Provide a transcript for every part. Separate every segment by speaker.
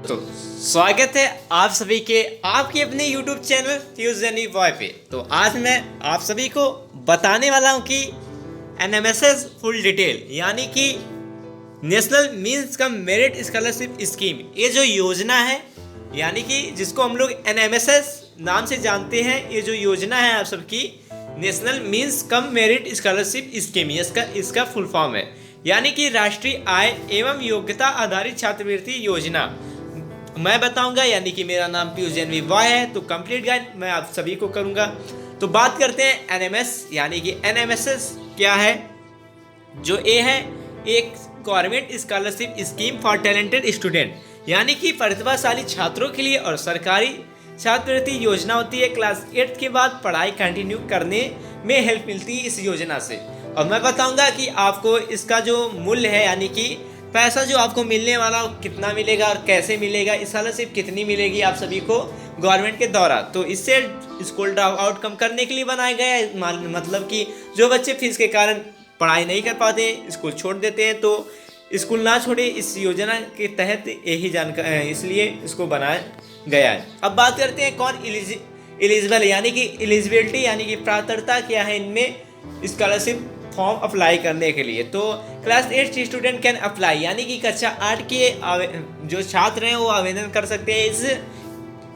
Speaker 1: तो स्वागत है आप सभी के आपके अपने YouTube चैनल फ्यूजन बॉय पे। तो आज मैं आप सभी को बताने वाला हूँ कि NMSS फुल डिटेल यानी कि national means cum merit scholarship scheme, ये जो योजना है यानी कि जिसको हम लोग NMSS नाम से जानते हैं, ये जो योजना है आप सबकी national means cum merit scholarship scheme, इसका फुल फॉर्म है यानी कि राष्ट्रीय आय एवं योग्यता आधारित छात्रवृत्ति योजना मैं बताऊंगा। यानी कि मेरा नाम पीयूष एनवी बॉय है। तो कंप्लीट गाइड मैं आप सभी को करूंगा। तो बात करते हैं NMS यानी कि NMSS क्या है। जो ए है एक government scholarship scheme for talented student यानी कि प्रतिभाशाली छात्रों के लिए और सरकारी छात्रवृत्ति योजना होती है। क्लास 8 के बाद पढ़ाई कंटिन्यू करने में हेल्प मिलती है इस योजना से। और मैं बताऊंगा कि आपको इसका जो मूल्य है यानी कि पैसा जो आपको मिलने वाला कितना मिलेगा और कैसे मिलेगा, स्कॉलरशिप कितनी मिलेगी आप सभी को गवर्नमेंट के द्वारा। तो इससे स्कूल ड्रॉप आउट कम करने के लिए बनाया गया है। मतलब कि जो बच्चे फीस के कारण पढ़ाई नहीं कर पाते, स्कूल छोड़ देते हैं, तो स्कूल ना छोड़े, इस योजना के तहत यही जानकारी इसलिए इसको बनाया गया है। अब बात करते हैं कौन एलिजिबल यानी कि एलिजिबिलिटी यानी कि पात्रता क्या है इनमें स्कॉलरशिप फॉर्म अप्लाई करने के लिए। तो क्लास 8 स्टूडेंट कैन अप्लाई यानी कि कक्षा 8 के जो छात्र हैं वो आवेदन कर सकते हैं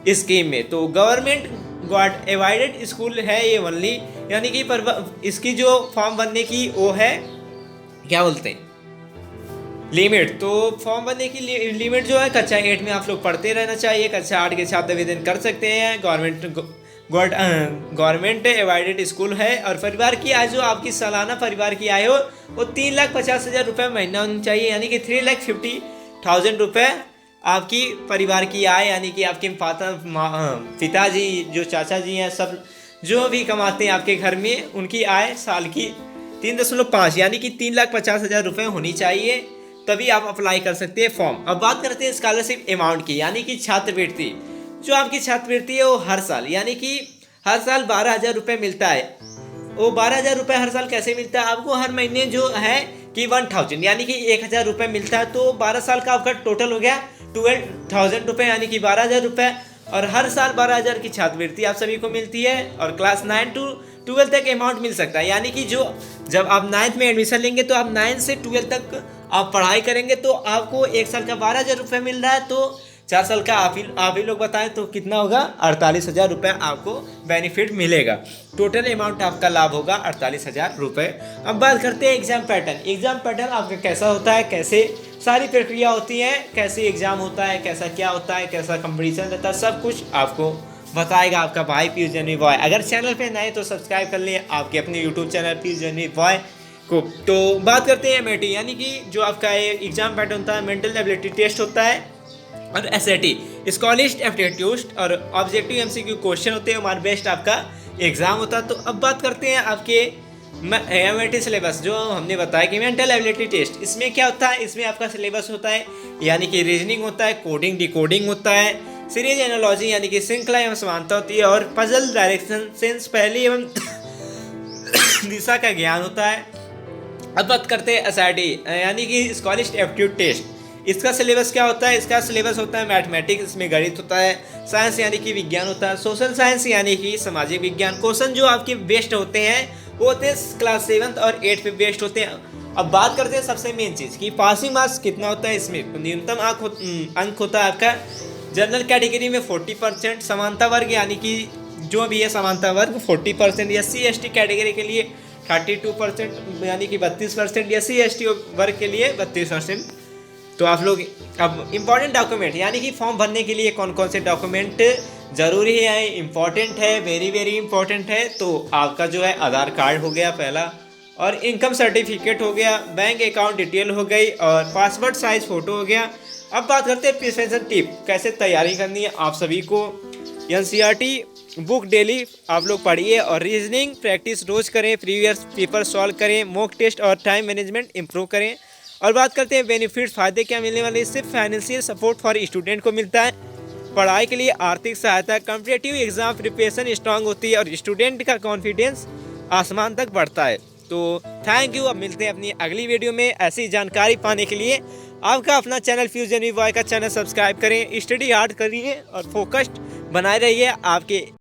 Speaker 1: इस स्कीम में। तो गवर्नमेंट गॉड एवाइडेड स्कूल है ये ओनली यानी कि इसकी जो फॉर्म भरने की वो है क्या बोलते हैं लिमिट। तो फॉर्म भरने की लिमिट जो है कक्षा 8 में आप लोग पढ़ते रहना चाहिए। कक्षा 8 के छात्र आवेदन कर सकते हैं। गवर्नमेंट एवाइडेड स्कूल है। और परिवार की आय जो आपकी सालाना परिवार की आय हो वो 3,50,000 रुपये महीना होनी चाहिए यानी कि 3,50,000 रुपये आपकी परिवार की आय यानी कि आपके पिताजी जो चाचा जी हैं सब जो भी कमाते हैं आपके घर में उनकी आय साल की 3.5 यानी कि 3,50,000 रुपये होनी चाहिए, तभी आप अप्लाई कर सकते हैं फॉर्म। अब बात करते हैं स्कॉलरशिप अमाउंट की यानी कि छात्रवृत्ति। जो आपकी छात्रवृत्ति है वो हर साल यानी कि हर साल 12,000 रुपये मिलता है। वो 12,000 रुपये हर साल कैसे मिलता है आपको, हर महीने जो है कि 1,000 यानी कि 1,000 रुपये मिलता है। तो 12 साल का आपका टोटल हो गया 12,000 रुपये यानी कि 12,000 रुपये। और हर साल 12,000 की छात्रवृत्ति आप सभी को मिलती है। और क्लास 9 to 12 तक अमाउंट मिल सकता है यानी कि जो जब आप 9th में एडमिशन लेंगे तो आप 9 से 12 तक आप पढ़ाई करेंगे तो आपको एक साल का 12,000 रुपये मिल रहा है। तो 4 साल का आप ही लोग बताएं तो कितना होगा, 48,000 रुपये आपको बेनिफिट मिलेगा। टोटल अमाउंट आपका लाभ होगा 48,000 रुपये। अब बात करते हैं एग्जाम पैटर्न। एग्जाम पैटर्न आपका कैसा होता है, कैसे सारी प्रक्रिया होती है, कैसे एग्जाम होता है, कैसा क्या होता है, कैसा कंपटीशन रहता है, सब कुछ आपको बताएगा आपका भाई पीयूष एनवी बॉय। अगर चैनल पे नए तो सब्सक्राइब कर लें आपके अपने YouTube channel Piyush NV boy को। तो बात करते हैं MAT यानी कि जो आपका एग्जाम पैटर्न होता है, मेंटल एबिलिटी टेस्ट होता है और SAT स्कॉलिस्ट एप्टीट्यूड और ऑब्जेक्टिव MCQ क्वेश्चन होते हैं। हमारा बेस्ट आपका एग्जाम होता है। तो अब बात करते हैं आपके MAT सिलेबस। जो हमने बताया कि मेंटल एबिलिटी टेस्ट, इसमें क्या होता है, इसमें आपका सिलेबस होता है यानी कि रीजनिंग होता है, कोडिंग डिकोडिंग होता है, सीरीज एनालॉजी यानी कि श्रृंखला एवं समानता होती है, और पजल डायरेक्शन सेंस पहली एवं दिशा का ज्ञान होता है। अब बात करते हैं SRT यानी कि स्कॉलिस्ट एप्टीट्यूड टेस्ट। इसका सिलेबस क्या होता है, इसका सिलेबस होता है मैथमेटिक्स, इसमें गणित होता है, साइंस यानी कि विज्ञान होता है, सोशल साइंस यानी कि सामाजिक विज्ञान। क्वेश्चन जो आपके बेस्ट होते हैं वो होते हैं क्लास 7 और 8 पे बेस्ट होते हैं। अब बात करते हैं सबसे मेन चीज़ कि पासिंग मार्क्स कितना होता है। इसमें न्यूनतम अंक होता है आपका जनरल कैटेगरी में 40%, समानता वर्ग यानी कि जो भी है समानता वर्ग 40%, SC ST कैटेगरी के लिए 32% यानी कि 32%, SC ST वर्ग के लिए 32%। तो आप लोग अब इम्पॉर्टेंट डॉक्यूमेंट यानी कि फॉर्म भरने के लिए कौन कौन से डॉक्यूमेंट ज़रूरी है, इम्पॉर्टेंट है, वेरी वेरी इंपॉर्टेंट है। तो आपका जो है आधार कार्ड हो गया पहला, और इनकम सर्टिफिकेट हो गया, बैंक अकाउंट डिटेल हो गई, और पासपोर्ट साइज फ़ोटो हो गया। अब बात करते हैं प्रिपरेशन टिप, कैसे तैयारी करनी है आप सभी को। NCERT बुक डेली आप लोग पढ़िए और रीजनिंग प्रैक्टिस रोज़ करें, प्रीवियस पेपर सॉल्व करें, मॉक टेस्ट और टाइम मैनेजमेंट इंप्रूव करें। और बात करते हैं बेनिफिट्स, फ़ायदे क्या मिलने वाले। इससे फाइनेंशियल सपोर्ट फॉर स्टूडेंट को मिलता है, पढ़ाई के लिए आर्थिक सहायता, कॉम्पिटिटिव एग्जाम प्रिपरेशन स्ट्रांग होती है और स्टूडेंट का कॉन्फिडेंस आसमान तक बढ़ता है। तो थैंक यू। अब मिलते हैं अपनी अगली वीडियो में। ऐसी जानकारी पाने के लिए आपका अपना चैनल फ्यूजन वी बॉय का चैनल सब्सक्राइब करें, स्टडी हार्ड करिए और फोकस्ड बनाए रहिए आपके